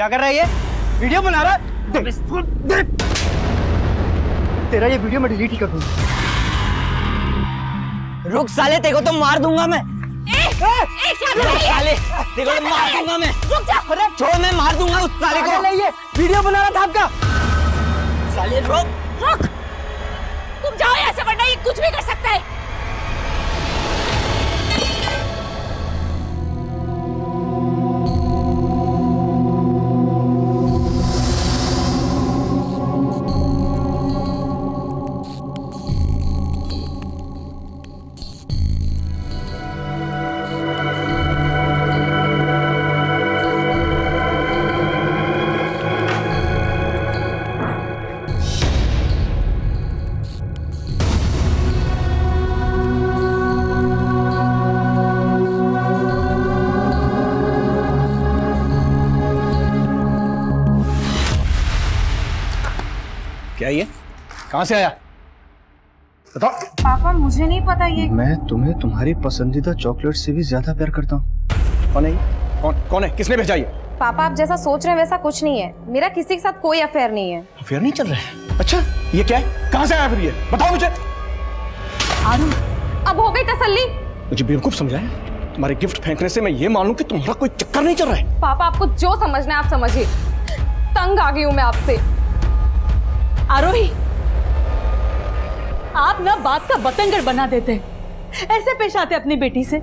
क्या कर रहा है ये? वीडियो बना रहा है? देख तेरा ये वीडियो मैं डिलीट ही कर दूंगा। रुक साले, तेरे को तो मार दूंगा मैं। साले तेरे को तो मार दूंगा मैं। रुक जा। अरे छोड़, मैं मार दूंगा उस साले को। ये वीडियो बना रहा था आपका। साले रुक। तुम जाओ यहाँ से, वरना ये कुछ भी कर सकता है। क्या ये? कहां से आया? बताओ। पापा मुझे नहीं पता ये। मैं तुम्हें तुम्हारी पसंदीदा चॉकलेट से भी ज्यादा प्यार करता हूँ। कौन है ये? कौन है? किसने भेजा ये? पापा आप जैसा सोच रहे हैं वैसा कुछ नहीं है। मेरा किसी के साथ कोई अफेयर नहीं है। अफेयर नहीं चल रहा है? अच्छा, ये क्या है? कहां से आया फिर ये? बताओ मुझे। आरू, अब हो गई तसल्ली? मुझे बेवकूफ समझा है? तुम्हारे गिफ्ट फेंकने से मैं ये मानूं कि तुम्हारा कोई चक्कर नहीं चल रहा है? पापा आपको जो समझना है आप समझिए। तंग आ गई हूँ मैं आपसे। आरोही, आप ना बात का बतंगड़ बना देते, ऐसे पेश आते अपनी बेटी से,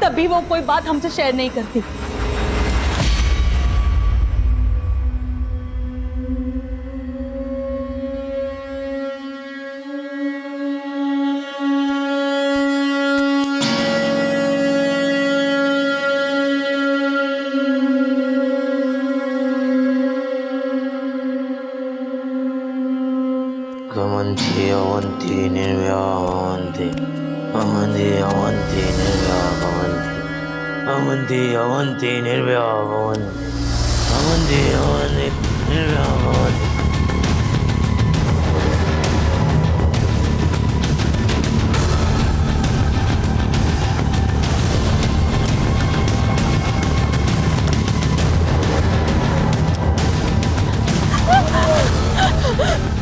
तभी वो कोई बात हमसे शेयर नहीं करती। Avanti, avanti, nirvya, avanti, avanti, avanti, nirvya, avanti, avanti, avanti, nirvya, avanti, avanti, avanti, nirvya, avanti.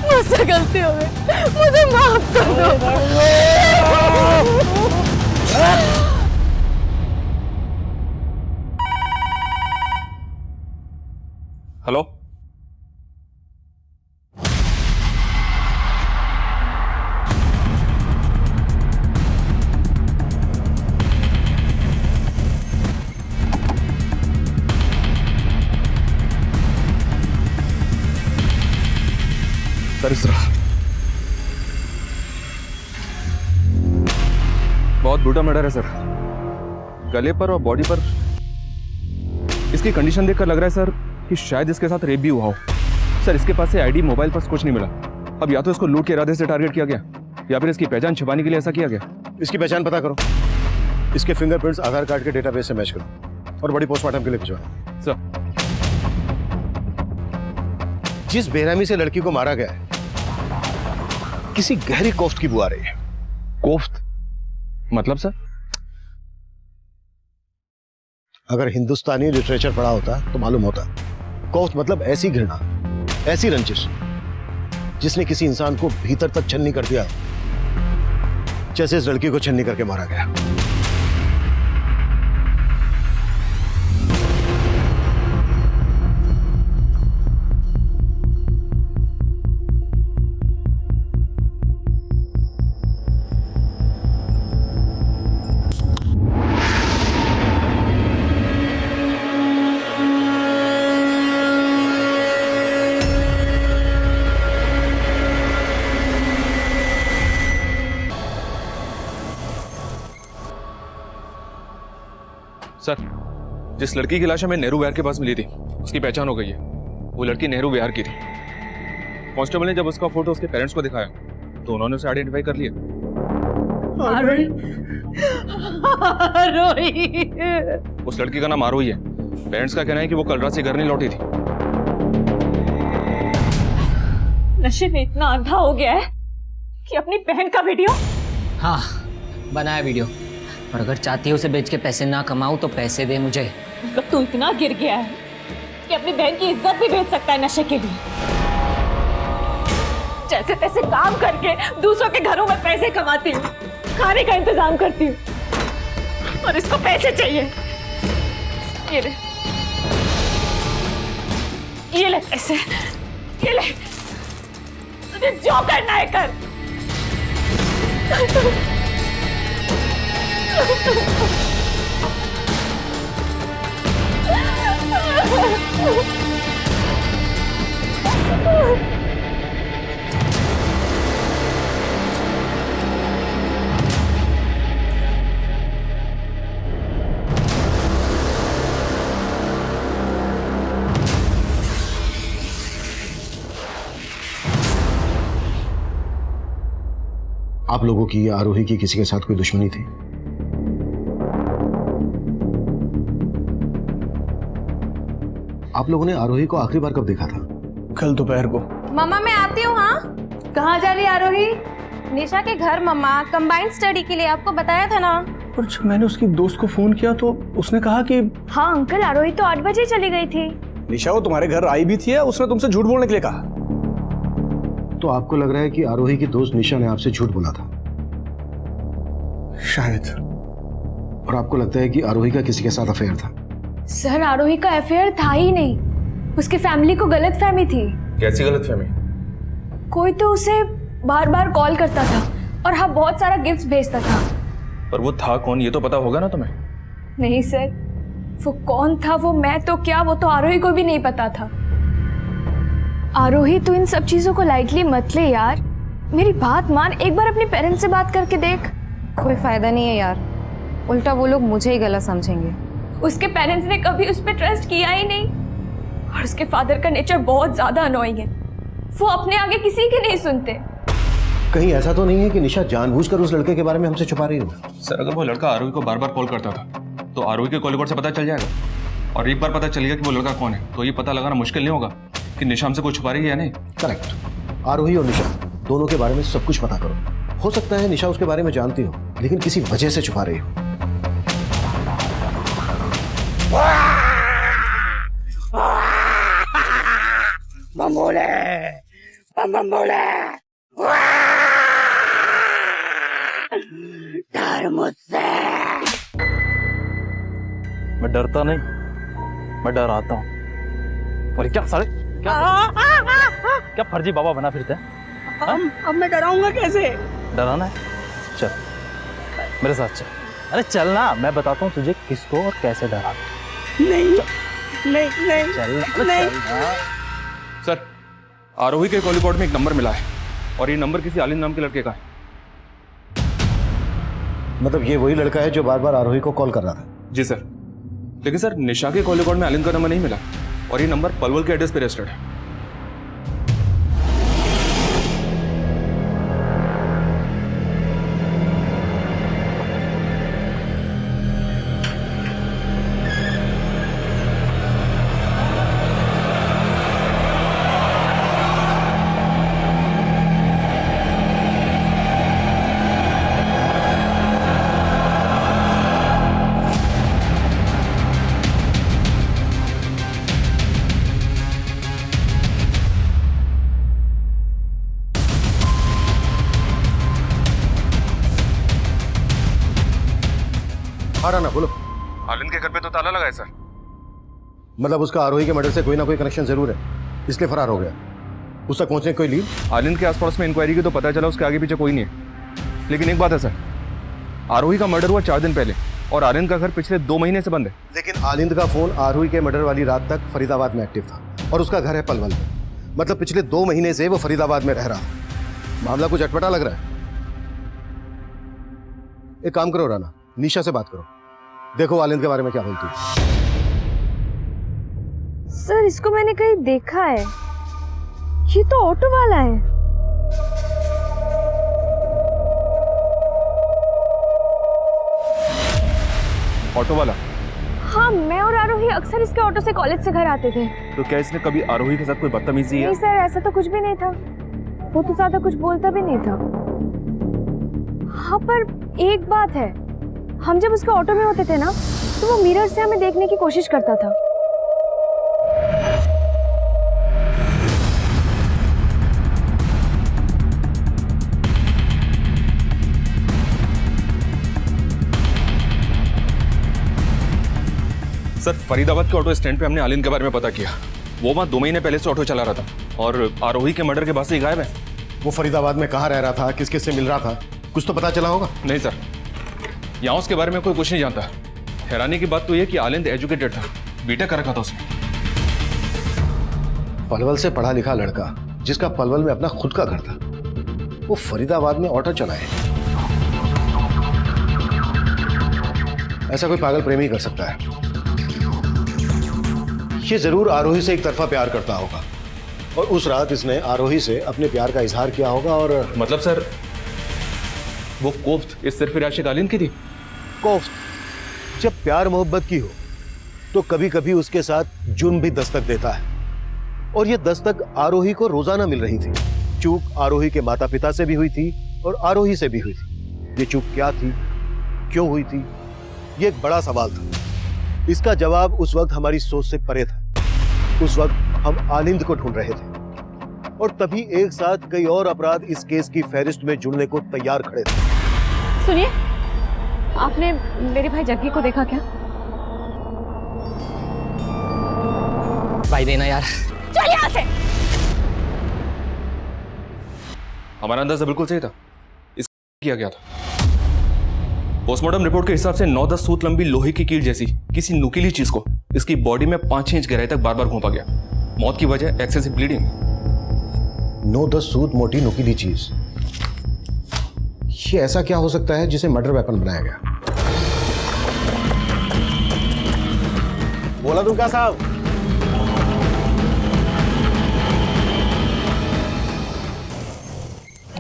मुझसे गलती हो गई, मुझे माफ कर दो। हेलो, सर इस तरह बहुत ब्रूटल मर्डर है सर। गले पर और बॉडी पर इसकी कंडीशन देखकर लग रहा है सर कि शायद इसके साथ रेप भी हुआ हो। सर इसके पास से आईडी, मोबाइल, पर्स कुछ नहीं मिला। अब या तो इसको लूट के इरादे से टारगेट किया गया या फिर इसकी पहचान छिपाने के लिए ऐसा किया गया। इसकी पहचान पता करो, इसके फिंगरप्रिंट्स आधार कार्ड के डेटाबेस से मैच करो और बड़ी पोस्टमार्टम के लिए भिजवाओ। सर जिस बेरहमी से लड़की को मारा गया है, किसी गहरी कोफ्त की बू आ रही है। कोफ्त मतलब सर? अगर हिंदुस्तानी लिटरेचर पढ़ा होता तो मालूम होता। कोफ्त मतलब ऐसी घृणा, ऐसी रंजिश जिसने किसी इंसान को भीतर तक छन्नी कर दिया, जैसे इस लड़की को छन्नी करके मारा गया। सर, जिस लड़की की लाश हमें नेहरू विहार के पास मिली थी उसकी पहचान हो गई है। वो लड़की नेहरू विहार की थी। कांस्टेबल ने जब उसका फोटो उसके पेरेंट्स को दिखाया तो उन्होंने उसे आइडेंटिफाई कर लिया। उस लड़की का नाम आरोही है। पेरेंट्स का कहना है कि वो कल रात से घर नहीं लौटी थी। नशे में इतना अंधा हो गया है कि अपनी बहन का वीडियो। हाँ, बनाया वीडियो, और अगर चाहती है उसे बेच के पैसे ना कमाऊं तो पैसे दे मुझे। मतलब तू इतना गिर गया है कि अपनी बहन की इज्जत भी बेच सकता है नशे के लिए। जैसे तैसे काम करके दूसरों के घरों में पैसे कमाती हूँ, खाने का इंतजाम करती हूँ, और इसको पैसे चाहिए। ये ले पैसे, ये ले, तुझे जो करना है कर। आप लोगों की या आरोही की किसी के साथ कोई दुश्मनी थी? आप लोगों ने आरोही को आखिरी बार कब देखा था? कल दोपहर को। मम्मा मैं आती हूँ। हाँ, कहाँ जा रही है आरोही? निशा के घर मम्मा, कंबाइंड स्टडी के लिए। आपको बताया था ना। और जब मैंने उसकी दोस्त को फोन किया तो उसने कहा कि हाँ अंकल, आरोही तो 8 बजे चली गई थी। निशा वो तुम्हारे घर आई भी थी या उसने तुमसे झूठ बोलने के लिए कहा? तो आपको लग रहा है कि आरोही की दोस्त निशा ने आपसे झूठ बोला था? शायद। और आपको लगता है कि आरोही का किसी के साथ अफेयर था? सर, आरोही का अफेयर था ही नहीं, उसकी फैमिली को गलतफहमी थी। कैसी गलतफहमी? कोई तो उसे बार बार कॉल करता था और हाँ बहुत सारा गिफ्ट्स भेजता था। पर वो था कौन, ये तो पता होगा ना तुम्हें? नहीं सर, वो कौन था वो मैं तो क्या, वो तो आरोही को भी नहीं पता था। आरोही, तू इन सब चीजों को लाइटली मत ले यार, मेरी बात मान, एक बार अपने पेरेंट्स से बात करके देख। कोई फायदा नहीं है यार, उल्टा वो लोग मुझे ही गलत समझेंगे। उसके पेरेंट्स ने कभी उस पर ट्रस्ट किया ही नहीं, और उसके फादर का नेचर बहुत ज्यादा अनोइंग है, वो अपने आगे किसी की नहीं सुनते। कहीं ऐसा तो नहीं है कि निशा जानबूझकर उस लड़के के बारे में हमसे छुपा रही हो? सर, अगर वो लड़का आरोही को बार बार कॉल करता था तो आरोही के कॉल रिकॉर्ड से पता चल जाएगा, और एक बार पता चल गया कि वो लड़का कौन है तो ये पता लगाना मुश्किल नहीं होगा कि निशा हमसे कुछ छुपा रही है या नहीं। करेक्ट। आरोही और निशा दोनों के बारे में सब कुछ पता करो। हो सकता है निशा उसके बारे में जानती हो लेकिन किसी वजह से छुपा रही हो। बम्बोले, बम्बोले, डर मुझसे। मैं डरता नहीं, मैं डराता हूँ। और क्या साले, क्या फर्जी बाबा बना फिरते हैं? अब मैं डराऊंगा कैसे? डराना है? चल मेरे साथ चल। अरे चल ना, मैं बताता हूँ तुझे किसको और कैसे डराना। नहीं नहीं नहीं चल नहीं। सर, आरोही के कॉल रिकॉर्ड में एक नंबर मिला है और ये नंबर किसी आलिन नाम के लड़के का है। मतलब ये वही लड़का है जो बार बार आरोही को कॉल कर रहा था? जी सर, लेकिन सर निशा के कॉल रिकॉर्ड में आलिन का नंबर नहीं मिला और ये नंबर पलवल के एड्रेस पे रजिस्टर्ड है। ना बोलो। आलिन के घर पे तो ताला लगा है सर। मतलब उसका आरोही के मर्डर से कोई ना कोई कनेक्शन जरूर है, इसलिए फरार हो गया। उस तक पहुंचने की कोई लीड? आलिन के आसपास में इंक्वायरी की तो पता चला उसके आगे पीछे कोई नहीं है, लेकिन एक बात है सर, आरोही का मर्डर हुआ 4 दिन पहले और आलिन का घर पिछले 2 महीने से बंद है। लेकिन आलिंद का फोन आरोही के मर्डर वाली रात तक फरीदाबाद में एक्टिव था और उसका घर है पलवल में। मतलब पिछले 2 महीने से वो फरीदाबाद में रह रहा था। मामला कुछ अटपटा लग रहा है। एक काम करो राना, निशा से बात करो, देखो आलिंद के बारे में क्या बोलती है। सर, इसको मैंने कहीं देखा है, ये तो ऑटो वाला है। ऑटो वाला? हाँ, मैं और आरोही अक्सर इसके ऑटो से कॉलेज से घर आते थे। तो क्या इसने कभी आरोही के साथ कोई बदतमीजी नहीं सर, ऐसा तो कुछ भी नहीं था, वो तो ज्यादा कुछ बोलता भी नहीं था। हाँ, पर एक बात है, हम जब उसके ऑटो में होते थे ना तो वो मिरर से हमें देखने की कोशिश करता था। सर फरीदाबाद के ऑटो स्टैंड पे हमने आलिंद के बारे में पता किया। वो वहाँ 2 महीने पहले से ऑटो चला रहा था और आरोही के मर्डर के बाद से ही गायब है। वो फरीदाबाद में कहाँ रह रहा था, किस किस से मिल रहा था, कुछ तो पता चला होगा? नहीं सर, यहाँ उसके बारे में कोई कुछ नहीं जानता। हैरानी की बात तो यह कि आलिंद एजुकेटेड था, बीटेक कर रखा था उसने। पलवल से पढ़ा लिखा लड़का जिसका पलवल में अपना खुद का घर था, वो फरीदाबाद में ऑटो चलाए। ऐसा कोई पागल प्रेमी कर सकता है। ये जरूर आरोही से एक तरफा प्यार करता होगा और उस रात इसने आरोही से अपने प्यार का इजहार किया होगा। और मतलब सर वो कोफ्त इस सिर्फ आशिक आलिंद की थी? कोफ्त जब प्यार मोहब्बत की हो तो कभी कभी उसके साथ जुर्म भी दस्तक देता है, और ये दस्तक आरोही को रोजाना मिल रही थी। चूक आरोही के माता पिता से भी हुई थी और आरोही से भी हुई थी। ये चूक क्या थी, क्यों हुई थी, ये एक बड़ा सवाल था। इसका जवाब उस वक्त हमारी सोच से परे था। उस वक्त हम आलिंद को ढूंढ रहे थे और तभी एक साथ कई और अपराध इस केस की फहरिस्त में जुड़ने को तैयार खड़े थे। सुनिए, आपने मेरे भाई जग्गी को देखा क्या? भाई देना यार। चल यहाँ से। हमारा अंदाजा बिल्कुल सही था, इसका किया गया था। पोस्टमार्टम रिपोर्ट के हिसाब से 9-10 सूत लंबी लोहे की कील जैसी किसी नुकीली चीज को इसकी बॉडी में 5-6 इंच गहराई तक बार बार घोंपा गया। मौत की वजह एक्सेसिव ब्लीडिंग। 9-10 सूत मोटी नुकीली चीज, ये ऐसा क्या हो सकता है जिसे मर्डर वेपन बनाया गया? बोला तुम क्या साहब?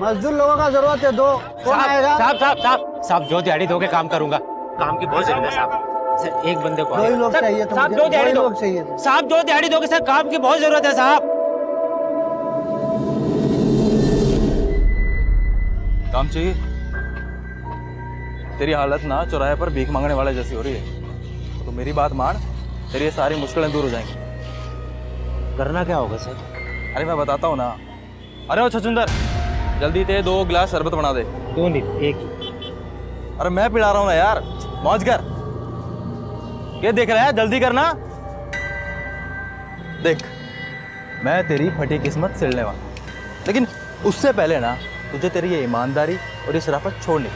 मजदूर लोगों का जरूरत है, 2 कौन आएगा? साहब जो दिहाड़ी दोगे काम करूंगा। काम की बहुत जरूरत है साहब। सर एक बंदे को 2 ही लोग चाहिए थे, साहब मुझे 2 दिहाड़ी 2 दो। लोग चाहिए थे। साहब 2 दिहाड़ी दोगे सर, काम की बहुत जरूरत है साहब। काम चाहिए? तेरी हालत ना चौराहे पर भीख मांगने वाले जैसी हो रही है, तो मेरी बात मान, तेरी ये सारी मुश्किलें दूर हो जाएंगी। करना क्या होगा सर? अरे मैं बताता हूँ ना। अरे ओ छछुंदर, जल्दी ते 2 गिलास शरबत बना दे। 2 नहीं, 1 ही। अरे मैं पिला रहा हूँ ना यार, मौज कर। क्या देख रहा है, जल्दी करना। देख, मैं तेरी फटी किस्मत सिलने वाला हूं, लेकिन उससे पहले ना तुझे तेरी ये ईमानदारी और ये शराफत छोड़नी।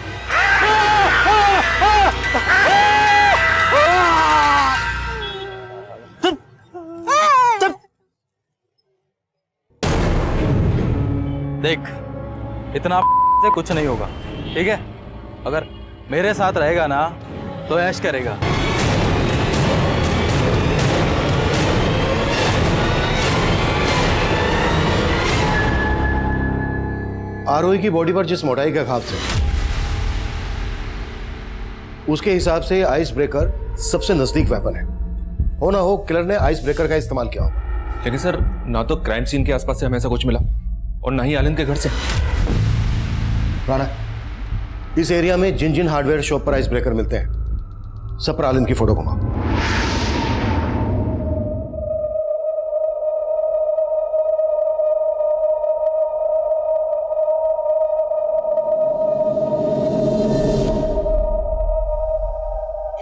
देख, इतना से कुछ नहीं होगा, ठीक है? अगर मेरे साथ रहेगा ना तो ऐश करेगा। आरोही की बॉडी पर जिस मोटाई का घाव थे, उसके हिसाब से आइस ब्रेकर सबसे नजदीक वेपन है। हो ना हो किलर ने आइस ब्रेकर का इस्तेमाल किया होगा। लेकिन सर ना तो क्राइम सीन के आसपास से हमें ऐसा कुछ मिला और ना ही आलिंद के घर से। राणा, इस एरिया में जिन जिन हार्डवेयर शॉप पर आइस ब्रेकर मिलते हैं, सब पर आलिंद की फोटो घुमाओ।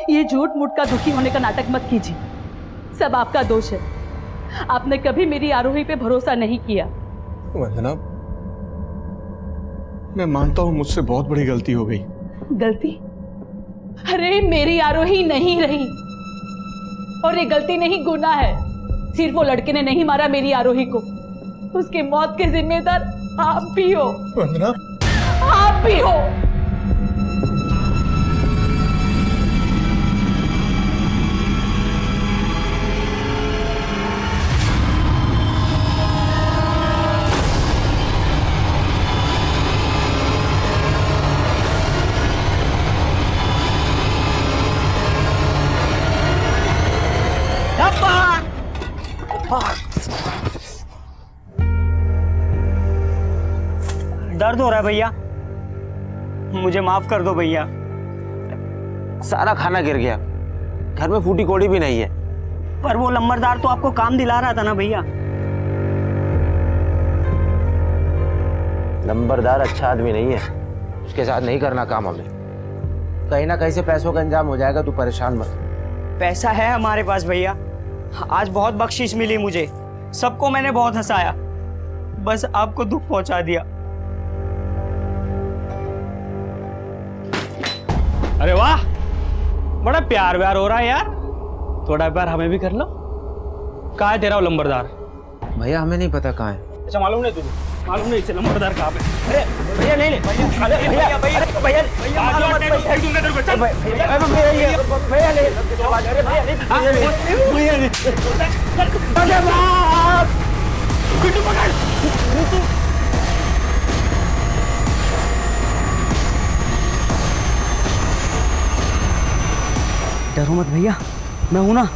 ये झूठ मूठ का दुखी होने का नाटक मत कीजिए, सब आपका दोष है। आपने कभी मेरी आरोही पे भरोसा नहीं किया। वंदना, मैं मानता हूं मुझसे बहुत बड़ी गलती हो गई। गलती? अरे मेरी आरोही नहीं रही, और ये गलती नहीं गुनाह है। सिर्फ वो लड़के ने नहीं मारा मेरी आरोही को, उसकी मौत के जिम्मेदार आप भी हो। वंदना, आप भी हो। दर्द हो रहा है भैया, मुझे माफ कर दो भैया। सारा खाना गिर गया, घर में फूटी कोड़ी भी नहीं है। पर वो लंबरदार तो आपको काम दिला रहा था ना भैया। नंबरदार अच्छा आदमी नहीं है, उसके साथ नहीं करना काम हमें। कहीं ना कहीं से पैसों का इंतजाम हो जाएगा, तू परेशान मत। पैसा है हमारे पास भैया। आज बहुत बख्शिश मिली मुझे, सबको मैंने बहुत हंसाया, बस आपको दुख पहुंचा दिया। अरे वाह, बड़ा प्यार व्यार हो रहा है यार। थोड़ा प्यार हमें भी कर लो। कहाँ है तेरा वो लंबरदार? भैया हमें नहीं पता कहाँ है। अच्छा, मालूम नहीं तुझे? मालूम नहीं इसे लंबरदार कहाँ पे? अरे भैया नहीं नहीं भैया, अरे भैया भैया भैया भैया मालूम मत भैया, फेंक दूंगा तेरे को। चल भैया भैया नहीं, अरे भैया नहीं, भैया नहीं। अरे बाप, पिट्टू पकड़। डरो मत भैया, मैं हूं ना।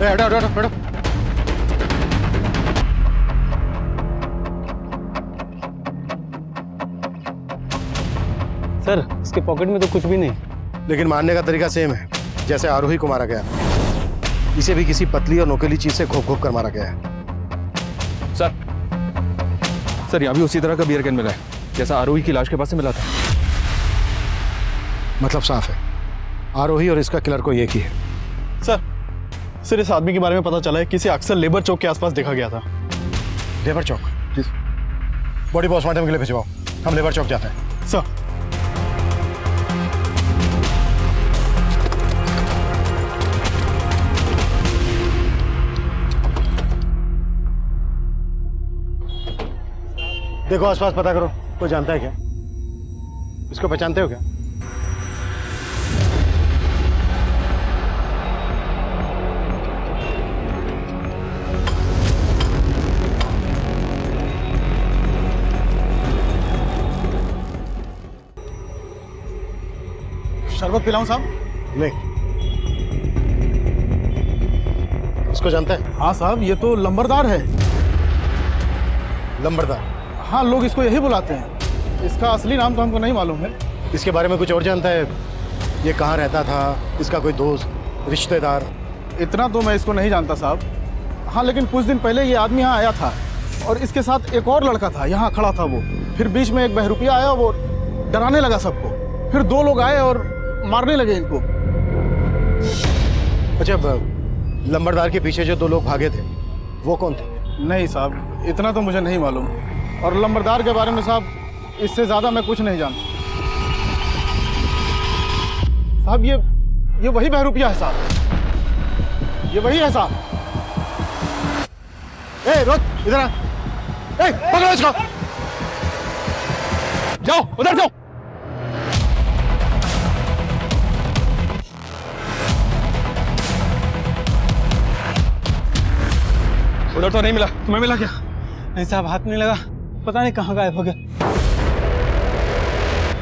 हटो हटो हटो। सर, इसके पॉकेट में तो कुछ भी नहीं, लेकिन मारने का तरीका सेम है जैसे आरोही को मारा गया। इसे भी किसी पतली और नोकीली चीज से घोप घोप कर मारा गया है। सर यहाँ भी उसी तरह का बियर कैन मिला है जैसा आरोही की लाश के पास से मिला था। मतलब साफ है, आरोही और इसका किलर को एक ही है। सर इस आदमी के बारे में पता चला है कि इसे अक्सर लेबर चौक के आसपास देखा गया था। लेबर चौक? बॉडी पोस्टमार्टम के लिए भिजवाओ, हम लेबर चौक जाते हैं। सर देखो आसपास पता करो, कोई जानता है क्या? इसको पहचानते हो क्या? शरबत पिलाऊं साहब? नहीं। इसको जानता है? हाँ साहब, ये तो लंबरदार है। लंबरदार? हाँ, लोग इसको यही बुलाते हैं। इसका असली नाम तो हमको नहीं मालूम है। इसके बारे में कुछ और जानता है? ये कहाँ रहता था? इसका कोई दोस्त, रिश्तेदार? इतना तो मैं इसको नहीं जानता साहब। हाँ, लेकिन कुछ दिन पहले ये आदमी यहाँ आया था और इसके साथ एक और लड़का था, यहाँ खड़ा था वो। फिर बीच में एक बहरूपिया आया, वो डराने लगा सबको। फिर दो लोग आए और मारने लगे इनको। अच्छा, लंबरदार के पीछे जो दो लोग भागे थे वो कौन थे? नहीं साहब, इतना तो मुझे नहीं मालूम। और लंबरदार के बारे में साहब इससे ज्यादा मैं कुछ नहीं जानता। साहब ये वही बहरूपिया है साहब, ये वही है साहब। ए रोज इधर आ, ए पकड़ो इसको। जाओ उधर जाओ। उधर तो नहीं मिला, तुम्हें मिला क्या? नहीं साहब, हाथ नहीं लगा, पता नहीं कहाँ गायब हो गया।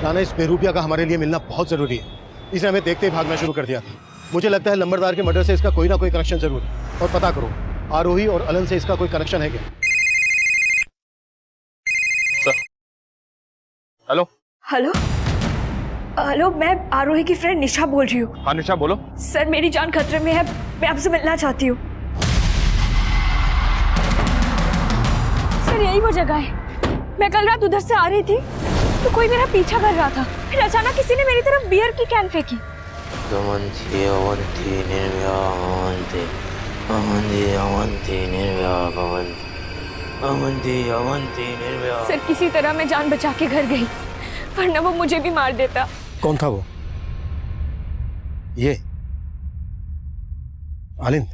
राणा, इस बेरूपिया का हमारे लिए मिलना बहुत जरूरी है। इसे हमें देखते ही भागना शुरू कर दिया था। मुझे लगता है लंबरदार के मर्डर से इसका कोई ना कोई कनेक्शन जरूर है। और पता करो, आरोही और अलन से इसका कोई कनेक्शन है क्या? हेलो हेलो हेलो, मैं आरोही की फ्रेंड निशा बोल रही हूँ। हाँ निशा बोलो। सर, मेरी जान खतरे में है, मैं आपसे मिलना चाहती हूँ। सर, यही वो जगह है। मैं कल रात उधर से आ रही थी तो कोई मेरा पीछा कर रहा था। फिर अचानक किसी ने मेरी तरफ बियर की कैन फेंकी। सर, किसी तरह मैं जान बचा के घर गई, वरना वो मुझे भी मार देता। कौन था वो? ये आलिंद,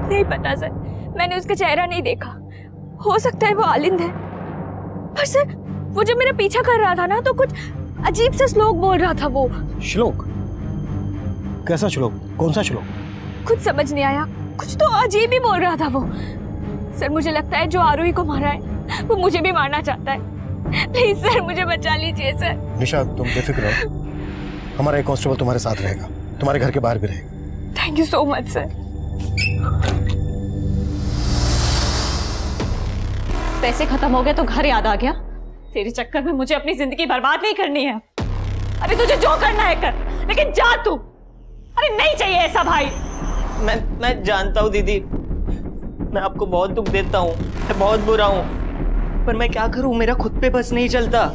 नहीं पता सर, मैंने उसका चेहरा नहीं देखा। हो सकता है वो आलिंद है, पर सर वो जब मेरा पीछा कर रहा था ना तो कुछ अजीब सा श्लोक बोल रहा था वो। श्लोक? कैसा श्लोक? कौन सा श्लोक? कुछ समझ नहीं आया, कुछ तो अजीब ही बोल रहा था वो। सर मुझे लगता है जो आरोही को मारा है वो मुझे भी मारना चाहता है। प्लीज सर मुझे बचा लीजिए सर। निशा तुम बेफिक्र रहो, हमारा एक कांस्टेबल तुम्हारे साथ रहेगा, तुम्हारे घर के बाहर भी रहेगा। Thank you so much sir. पैसे खत्म हो गए तो घर याद आ गया। तेरे चक्कर में मुझे अपनी जिंदगी बर्बाद नहीं करनी है। अरे तुझे जो करना है कर, लेकिन जा तू। अरे नहीं चाहिए ऐसा भाई। मैं जानता हूँ दीदी, मैं आपको बहुत दुख देता हूँ, मैं बहुत बुरा हूँ, पर मैं क्या करूँ, मेरा खुद पे बस नहीं चलता।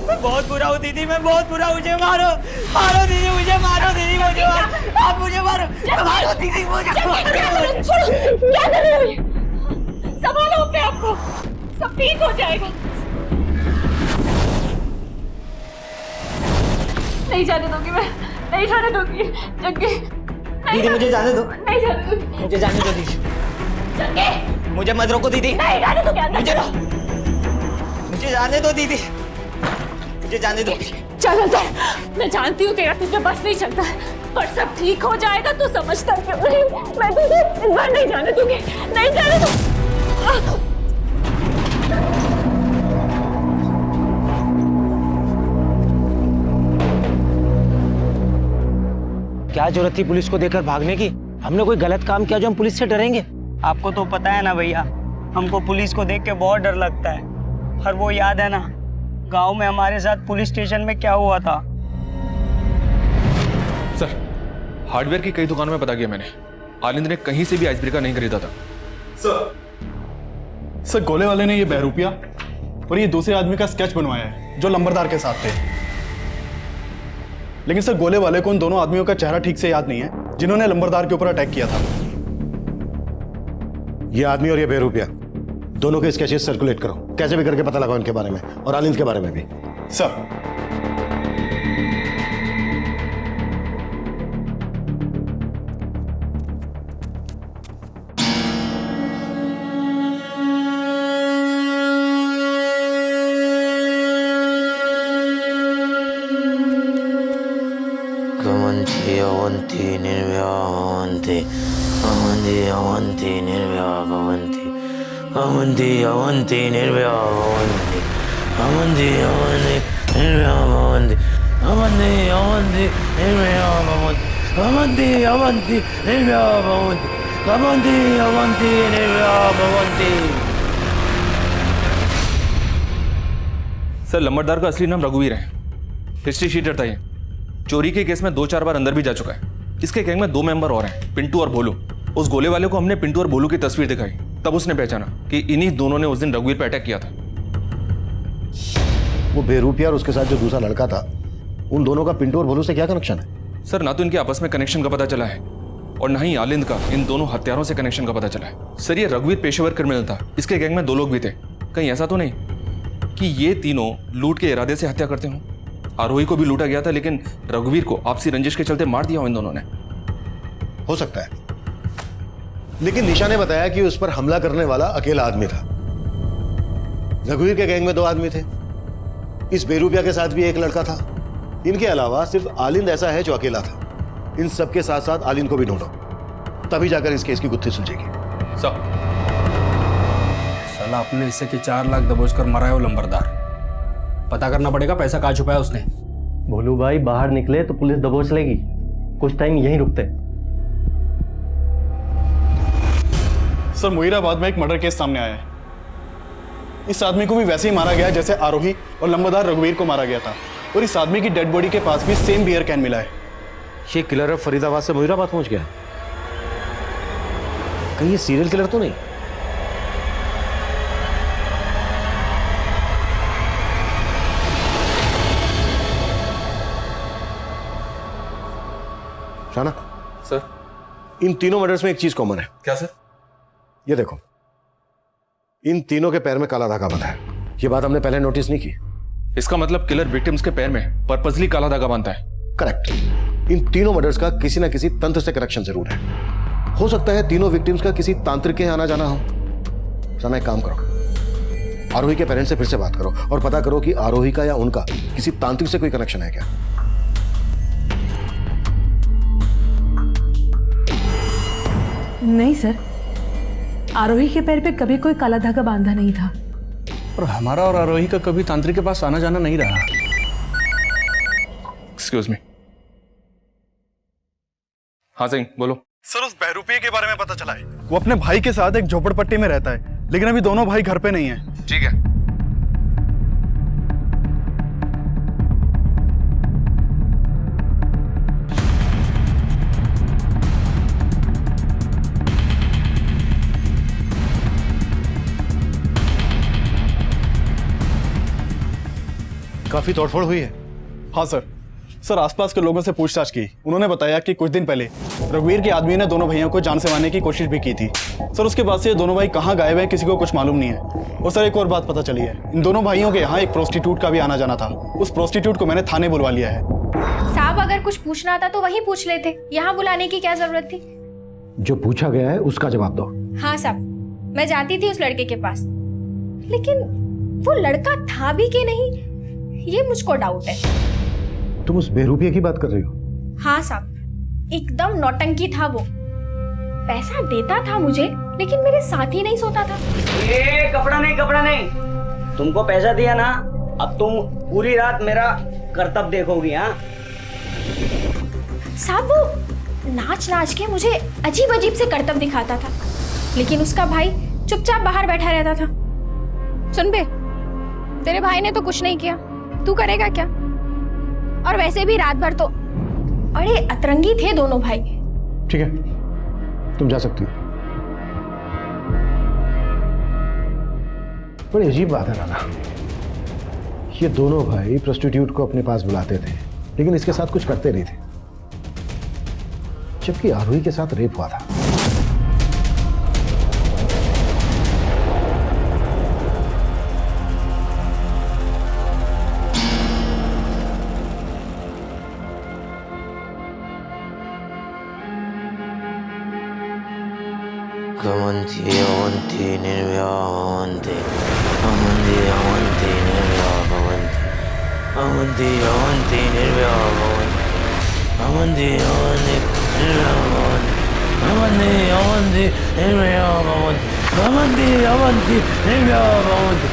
मैं बहुत बुरा हूँ दीदी, मैं बहुत बुरा हूँ। मुझे मारो, मारो दीदी, मुझे मारो दीदी, मुझे मारो, आप मुझे मारो, मारो दीदी, मुझे मारो। क्या कर रहे हो ये? संभालो अपने आप को, सब ठीक हो जाएगा। नहीं जाने दूंगी मैं, नहीं जाने दूंगी जग्गी। दीदी मुझे जाने दो, नहीं जाने दूंगी, मुझे जाने दो दीदी, जग्गी मुझे मत रोको दीदी, नहीं जाने दूंगी अंदर। मुझे जाने दो दीदी, मुझे जाने दो। चल अंदर, मैं जानती हूँ तेरा तुझे बस नहीं चलता है, पर सब ठीक हो जाएगा तो समझता क्यों नहीं? मैं तुझे इस बार नहीं जाने दूंगी, नहीं जाने दूंगी। क्या जरूरत थी पुलिस को देखकर भागने की? हमने कोई गलत काम किया जो हम पुलिस से डरेंगे? आपको तो पता है ना भैया, हमको पुलिस को देख के बहुत डर लगता है। और वो याद है ना गांव में हमारे साथ पुलिस स्टेशन में क्या हुआ था? सर, हार्डवेयर की कई दुकानों में पता किया मैंने, आलिंद ने कहीं से भी आइस ब्रेकर नहीं खरीदा था। सर गोले वाले ने ये बहरूपिया और ये दूसरे आदमी का स्केच बनवाया है जो लंबरदार के साथ थे। लेकिन सर गोले वाले को उन दोनों आदमियों का चेहरा ठीक से याद नहीं है जिन्होंने लंबरदार के ऊपर अटैक किया था। ये आदमी और ये बेरुपया दोनों के स्केचेस सर्कुलेट करो, कैसे भी करके पता लगाओ इनके बारे में और आलिंद के बारे में भी। सर अवंती निर्व्यावंती अवंती अवंती निर्व्यावंती अवंती अवंती निर्व्यावंती अवंती अवंती निर्व्यावंती अवंती अवंती निर्व्यावंती अवंती अवंती निर्व्यावंती अवंती अवंती निर्व्यावंती। सर लंबरदार का असली नाम रघुवीर है, हिस्ट्री शीटर था ये। चोरी के केस में 2-4 बार अंदर भी जा चुका है। इसके गैंग में 2 मेंबर और हैं, पिंटू और भोलू। उस गोले वाले को हमने पिंटू और भोलू की तस्वीर दिखाई, तब उसने पहचाना कि इन्हीं दोनों ने उस दिन रघुवीर पर अटैक किया था। वो बेरुपिया और उसके साथ जो दूसरा लड़का था, उन दोनों का पिंटू और भोलू से क्या कनेक्शन है? सर ना तो इनके आपस में कनेक्शन का पता चला है और ना ही आलिंद का इन दोनों हत्यारों से कनेक्शन का पता चला है। सर ये रघुवीर पेशेवर क्रिमिनल था, इसके गैंग में 2 लोग भी थे। कहीं ऐसा तो नहीं कि ये तीनों लूट के इरादे से हत्या करते हों? आरोही को भी लूटा गया था, लेकिन रघुवीर को आपसी रंजिश के चलते मार दिया हो इन दोनों ने। हो सकता है, लेकिन निशा ने बताया कि उस पर हमला करने वाला अकेला आदमी था। रघुवीर के गैंग में 2 आदमी थे, इस बेरुपिया के साथ भी एक लड़का था। इनके अलावा सिर्फ आलिंद ऐसा है जो अकेला था। इन सबके साथ साथ आलिंद को भी ढूंढो, तभी जाकर इस केस की गुत्थी सुलझेगी। साला अपने हिस्से के 4 लाख दबोच कर मरा है वो लंबरदार। पता करना पड़ेगा पैसा कहाँ छुपाया उसने। भोलू भाई बाहर निकले तो पुलिस दबोच लेगी, कुछ टाइम यहीं रुकते। सर मुहीराबाद में एक मर्डर केस सामने आया है। इस आदमी को भी वैसे ही मारा गया जैसे आरोही और लंबरदार रघुवीर को मारा गया था, और इस आदमी की डेड बॉडी के पास भी सेम बियर कैन मिला है। ये किलर अब फरीदाबाद से मुहीराबाद पहुंच गया, कहीं ये सीरियल किलर तो नहीं? राणा सर, इन तीनों मर्डर्स में एक चीज कॉमन है। क्या सर? ये देखो, इन तीनों के पैर में काला धागा बंधा है। ये बात हमने पहले नोटिस नहीं की। इसका मतलब किलर विक्टिम्स के पैर में पर्पसली काला धागा बांधता है। करेक्ट। इन तीनों मर्डर्स का किसी ना किसी तंत्र से कनेक्शन जरूर है। हो सकता है तीनों विक्टिम्स का किसी तांत्रिक के आना जाना हो। समय काम करो, आरोही के पेरेंट्स से फिर से बात करो और पता करो कि आरोही का या उनका किसी तांत्रिक से कोई कनेक्शन है क्या। नहीं सर, आरोही के पैर पे कभी कोई काला धागा बांधा नहीं था। और हमारा और आरोही का कभी तांत्रिक के पास आना जाना नहीं रहा। Excuse me. हाँ सिंह बोलो। सर, उस बहरूपिये के बारे में पता चला है। वो अपने भाई के साथ एक झोपड़पट्टी में रहता है, लेकिन अभी दोनों भाई घर पे नहीं है। ठीक है। काफी तोड़फोड़ हुई है। हाँ सर, आसपास के लोगों से पूछताछ की। उन्होंने बताया कि कुछ दिन पहले रघुवीर के आदमी ने दोनों भाइयों को जान से मारने की कोशिश भी की थी। सर, उसके बाद से ये दोनों भाई कहाँ गायब हैं किसी को कुछ मालूम नहीं है। और सर, एक और बात पता चली है, इन दोनों भाइयों के यहाँ एक प्रोस्टिट्यूट का भी आना जाना था। उस प्रोस्टिट्यूट को मैंने थाने बुलवा लिया है। साहब, अगर कुछ पूछना था तो वहीं पूछ लेते, यहाँ बुलाने की क्या जरूरत थी? जो पूछा गया है उसका जवाब दो। हाँ साहब, मैं जाती थी उस लड़के के पास, लेकिन वो लड़का था भी कि नहीं ये मुझको डाउट है। तुम उस बेरूपिये की बात कर रही हो? हाँ साहब, एकदम नौटंकी था वो। पैसा देता था मुझे, लेकिन मेरे साथ ही नहीं सोता था। ये कपड़ा नहीं, तुमको पैसा दिया ना, अब तुम पूरी रात मेरा कर्तव्य देखोगी। हाँ साहब, वो नाच नाच के मुझे अजीब अजीब से कर्तव्य दिखाता था, लेकिन उसका भाई चुपचाप बाहर बैठा रहता था। सुन बे, तेरे भाई ने तो कुछ नहीं किया, तू करेगा क्या? और वैसे भी रात भर तो अरे अतरंगी थे दोनों भाई। ठीक है, तुम जा सकती हो। बड़ी अजीब बात है राना, ये दोनों भाई प्रोस्टिट्यूट को अपने पास बुलाते थे, लेकिन इसके साथ कुछ करते नहीं थे, जबकि आरोही के साथ रेप हुआ था। Amanti, amanti, nirvya, amanti, amanti, amanti, nirvya, amanti, amanti, amanti, nirvya, amanti, amanti, amanti, nirvya, amanti, amanti, nirvya, amanti, amanti, nirvya, amanti.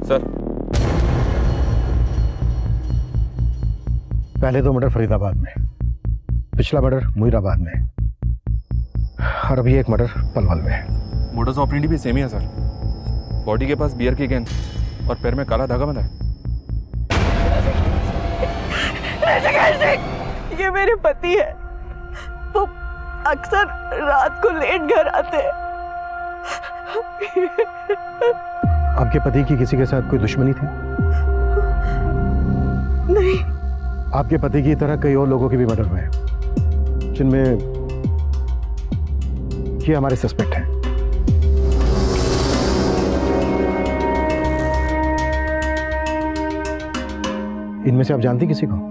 Sir, पहले दो मर्डर फरीदाबाद में, पिछला मर्डर मुईराबाद में, और अभी एक मर्डर पलवल में। मोडस ऑपरेंडी भी सेम ही है सर। बॉडी के पास बियर की गेंद और पैर में काला धागा बंधा है। ये मेरे पति है, वो अक्सर रात को लेट घर आते हैं। आपके पति की किसी के साथ कोई दुश्मनी थी? नहीं। आपके पति की तरह कई और लोगों के भी मर्डर हुए हैं, जिनमें ये हमारे सस्पेक्ट हैं। इनमें से आप जानती किसी को?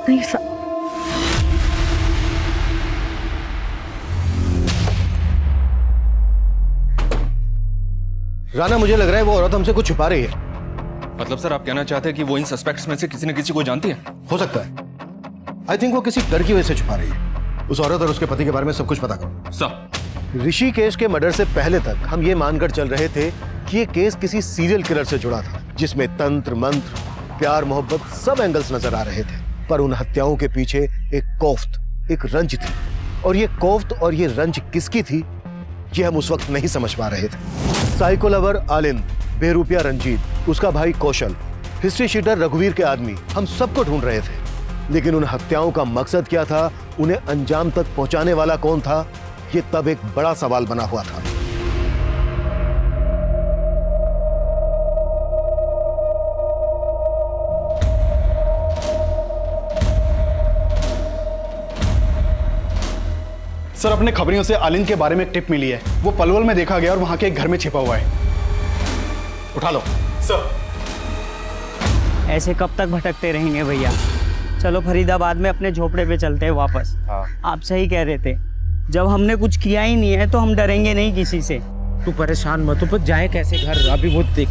नहीं सर। राना, मुझे लग रहा है वो औरत हमसे कुछ छुपा रही है। मतलब सर, आप कहना चाहते हैं कि वो इन सस्पेक्ट्स में से किसी न किसी को जानती है? हो सकता है। आई थिंक वो किसी डर की वजह से छुपा रही है। उस औरत और उसके पति के बारे में सब कुछ पता करो। सर, ऋषिकेश के मर्डर से पहले तक हम ये मानकर चल रहे थे कि ये केस किसी सीरियल किलर से जुड़ा था, जिसमें तंत्र मंत्र, प्यार मोहब्बत सब एंगल्स नजर आ रहे थे। पर उन हत्याओं के पीछे एक कोफ्त, एक रंज थी, और ये कोफ्त और ये रंज किसकी थी ये हम उस वक्त नहीं समझ पा रहे थे। साइको लवर आलिंद, बेरूपिया रंजीत, उसका भाई कौशल, हिस्ट्री शीटर रघुवीर के आदमी, हम सबको ढूंढ रहे थे। लेकिन उन हत्याओं का मकसद क्या था, उन्हें अंजाम तक पहुंचाने वाला कौन था, ये तब एक बड़ा सवाल बना हुआ था। सर अपने खबरियों से आलिन के बारे में एक टिप मिली है। वो पलवल में देखा गया और वहां के एक घर में छिपा हुआ है। उठा लो सर। ऐसे कब तक भटकते रहेंगे भैया? चलो फरीदाबाद में अपने झोपड़े पे चलते हैं वापस। आप सही कह रहे थे, जब हमने कुछ किया ही नहीं है तो हम डरेंगे नहीं किसी से। तू परेशान मत हो, पर जाए कैसे घर? अभी वो देख।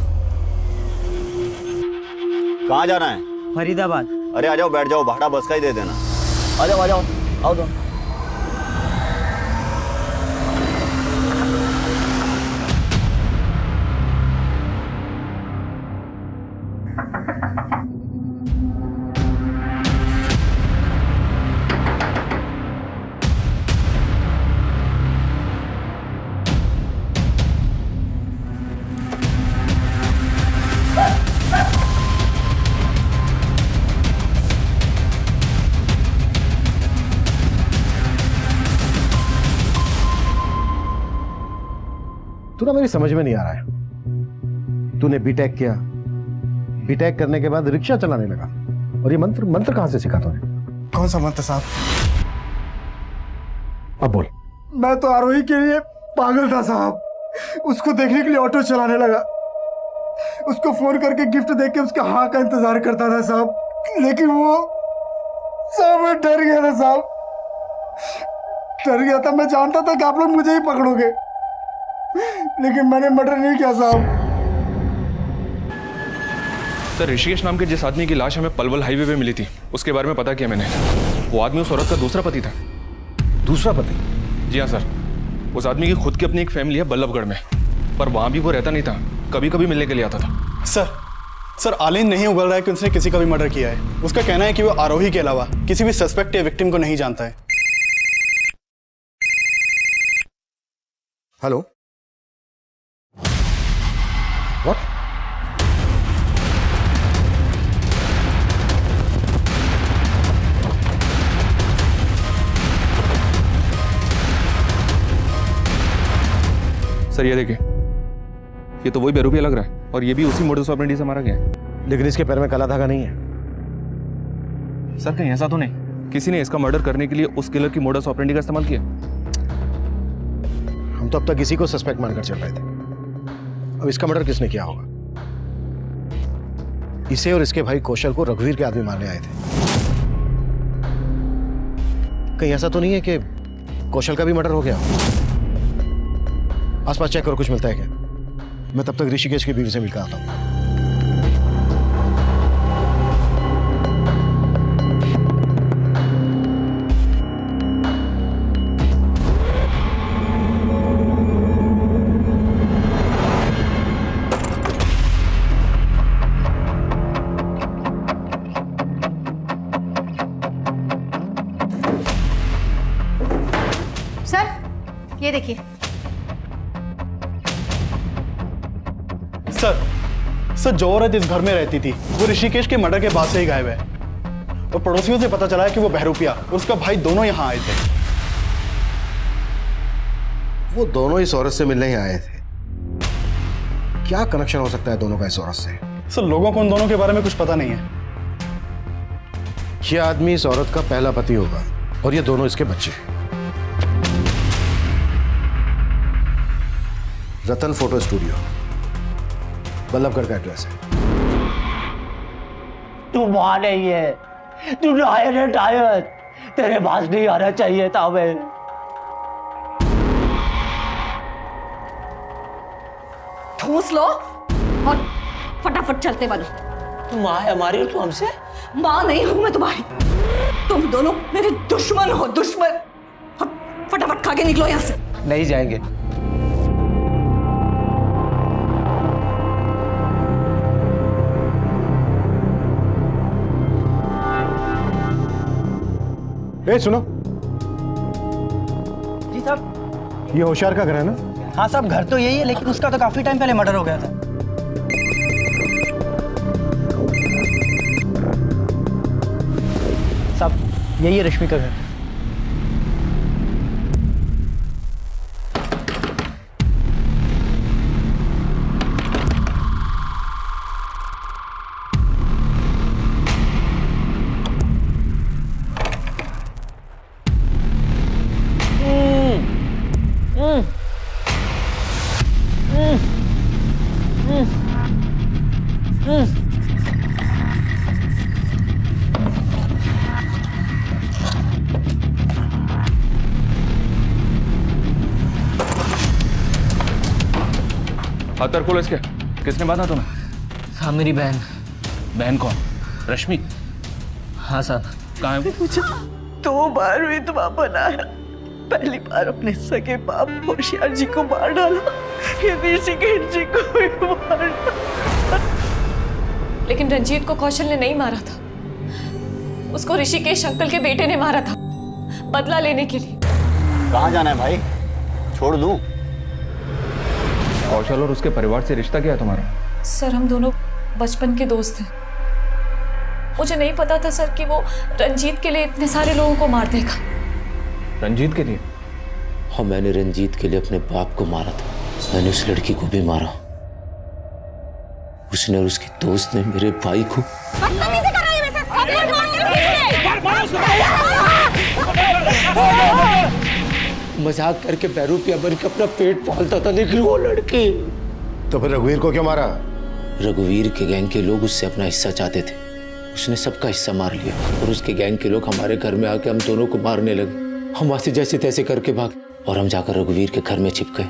कहाँ जाना है? फरीदाबाद। अरे आ जाओ, बैठ जाओ, भाड़ा बस का ही दे देना। आ जाओ आ जाओ, आओ तो। तू ना मेरी समझ में नहीं आ रहा है। तूने बीटेक किया, बीटेक करने के बाद रिक्शा चलाने लगा, और ये मंत्र मंत्र कहां से सीखा तूने? कौन सा मंत्र साहब? अब बोल। मैं तो आरोही के लिए पागल था साहब। उसको देखने के लिए ऑटो चलाने लगा, उसको फोन करके गिफ्ट देके के उसके हाँ का इंतजार करता था साहब। लेकिन वो साहब मैं डर गया था साहब, डर गया था। मैं जानता था कि आप लोग मुझे ही पकड़ोगे, लेकिन मैंने मर्डर नहीं किया साहब। सर ऋषिकेश नाम के जिस आदमी की लाश हमें पलवल हाईवे पे मिली थी, उसके बारे में पता किया मैंने। वो आदमी उस औरत का दूसरा पति था। दूसरा पति? जी हाँ सर। उस आदमी की खुद की अपनी एक फैमिली है बल्लभगढ़ में, पर वहां भी वो रहता नहीं था, कभी कभी मिलने के लिए आता था। सर आलिन नहीं उगल रहा है कि उसने किसी का भी मर्डर किया है। उसका कहना है कि वो आरोही के अलावा किसी भी सस्पेक्ट या विक्टिम को नहीं जानता है। Hello, what? सर ये देखिए, ये तो वही बेरूपिया लग रहा है, और ये भी उसी मोडस ऑपरेंडी से मारा गया है। लेकिन इसके पैर में काला धागा नहीं है। सर कहीं ऐसा तो नहीं किसी ने इसका मर्डर करने के लिए उस किलर की मोडस ऑपरेंडी का इस्तेमाल किया? हम तो अब तक इसी को सस्पेक्ट मानकर चल रहे थे। अब इसका मर्डर किसने किया होगा? इसे और इसके भाई कौशल को रघुवीर के आदमी मारने आए थे। कहीं ऐसा तो नहीं है कि कौशल का भी मर्डर हो गया? आसपास चेक करो, कुछ मिलता है क्या? मैं तब तक ऋषिकेश की बीवी से मिलकर आता हूं। सर ये देखिए। सर जो औरत इस घर में रहती थी वो ऋषिकेश के मर्डर के बाद से ही गायब है, और पड़ोसियों से पता चला है कि वो बहरूपिया और उसका भाई दोनों यहाँ आए थे। वो दोनों इस औरत से मिलने ही आए थे। क्या कनेक्शन हो सकता है दोनों का इस औरत से? सर लोगों को उन दोनों के बारे में कुछ पता नहीं है। ये आदमी इस औरत का पहला पति होगा, और ये दोनों इसके बच्चे। रतन फोटो स्टूडियो, बल्लभगढ़ का एड्रेस है। तू वहां नहीं है, तू टायर है टायर। तेरे पास नहीं आना चाहिए था। मैं ठूस लो और फटाफट चलते बनो। तू माँ है हमारी और तू हमसे? माँ नहीं हूं मैं तुम्हारी। तुम दोनों मेरे दुश्मन हो, दुश्मन। फटाफट खा के निकलो यहां से। नहीं जाएंगे। ए सुनो जी साहब। ये होशियार का घर है ना? हाँ साहब, घर तो यही है, लेकिन उसका तो काफी टाइम पहले मर्डर हो गया था। साहब यही है रश्मि का घर। दफ्तर खोलो इसके। किसने बांधा तुम्हें? साहब मेरी बहन। बहन कौन? रश्मि? हाँ साहब। कहाँ है वो? मुझे 2 बार विधवा बनाया। पहली बार अपने सगे बाप होशियार जी को मार डाला, फिर ऋषिकेश जी को भी मार डाला। लेकिन रंजीत को कौशल ने नहीं मारा था, उसको ऋषिकेश अंकल के बेटे ने मारा था, बदला लेने के लिए। कहाँ जाना है भाई? छोड़ दूं? कौशल और उसके परिवार से रिश्ता क्या है तुम्हारा? सर हम दोनों बचपन के दोस्त हैं। मुझे नहीं पता था सर कि वो रंजीत के लिए इतने सारे लोगों को मार देगा। रंजीत के लिए? हाँ, मैंने रंजीत के लिए अपने बाप को मारा था। मैंने उस लड़की को भी मारा। उसने और उसकी दोस्त ने मेरे भाई को। मजाक करके बैरूपिया बन के अपना पेट पालता था, लेकिन वो लड़की। तो फिर रघुवीर को क्यों मारा? रघुवीर के गैंग के लोग उससे अपना हिस्सा चाहते थे। उसने सबका हिस्सा मार लिया और उसके गैंग के लोग हमारे घर में आके हम दोनों को मारने लगे। हम वहां से जैसे तैसे करके भागे और हम जाकर रघुवीर के घर में छिप गए।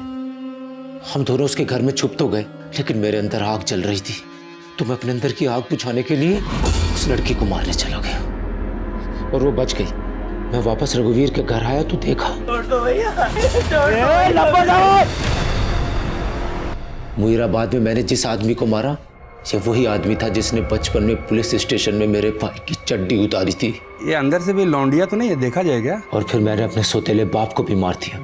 हम दोनों उसके घर में छुप तो गए, लेकिन मेरे अंदर आग जल रही थी, तो मैं अपने अंदर की आग बुझाने के लिए उस लड़की को मारने चला गया और वो बच गई। मैं वापस रघुवीर के घर आया तो देखा मुईराबाद में मैंने जिस आदमी को मारा, ये वही आदमी था जिसने बचपन में पुलिस स्टेशन में मेरे भाई की चड्डी उतारी थी। ये अंदर से भी लौंडिया तो नहीं है, देखा जाएगा। और फिर मैंने अपने सौतेले बाप को भी मार दिया।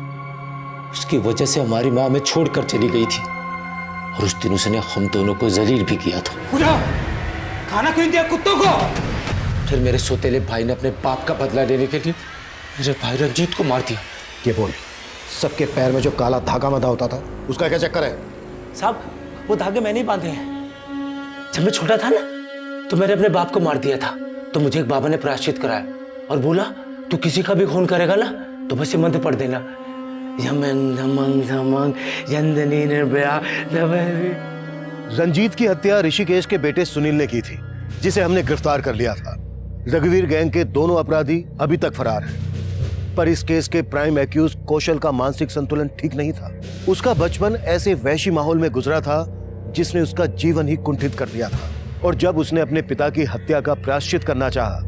उसकी वजह से हमारी माँ हमें छोड़कर चली गई थी और उस दिन उसने हम दोनों को जलील भी किया था। खाना क्यों दिया कुत्तों को? फिर मेरे सौतेले भाई ने अपने बाप का बदला लेने के लिए मेरे भाई रंजीत को मार दिया। ये बोल, सबके पैर में जो काला धागा बंधा होता था, उसका क्या चक्कर है? साहब वो धागे मैंने ही बांधे हैं। जब मैं छोटा था ना, तो मैंने अपने बाप को मार दिया था, तो मुझे एक बाबा ने प्रायश्चित कराया और बोला तू किसी का भी खून करेगा ना तो बस ये मंत्र पढ़ देना, यमन धमंग धमंग यंदनी निर्भया। रंजीत की हत्या ऋषिकेश के बेटे सुनील ने की थी, जिसे हमने गिरफ्तार कर लिया था। रघुवीर गैंग के दोनों अपराधी अभी तक फरार हैं, पर इस केस के प्राइम एक्यूज कौशल का मानसिक संतुलन ठीक नहीं था। उसका बचपन ऐसे वैशी माहौल में गुजरा था जिसने उसका जीवन ही कुंठित कर दिया था, और जब उसने अपने पिता की हत्या का प्रायश्चित करना चाहा,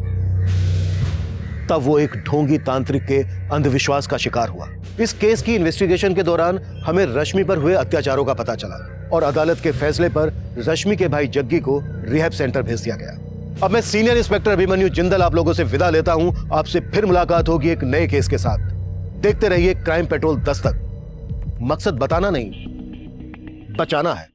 तब वो एक ढोंगी तांत्रिक के अंधविश्वास का शिकार हुआ। इस केस की इन्वेस्टिगेशन के दौरान हमें रश्मि पर हुए अत्याचारों का पता चला और अदालत के फैसले पर रश्मि के भाई जग्गी को रिहैब सेंटर भेज दिया गया। अब मैं सीनियर इंस्पेक्टर अभिमन्यु जिंदल आप लोगों से विदा लेता हूं। आपसे फिर मुलाकात होगी एक नए केस के साथ। देखते रहिए क्राइम पेट्रोल दस्तक। मकसद बताना नहीं, बचाना है।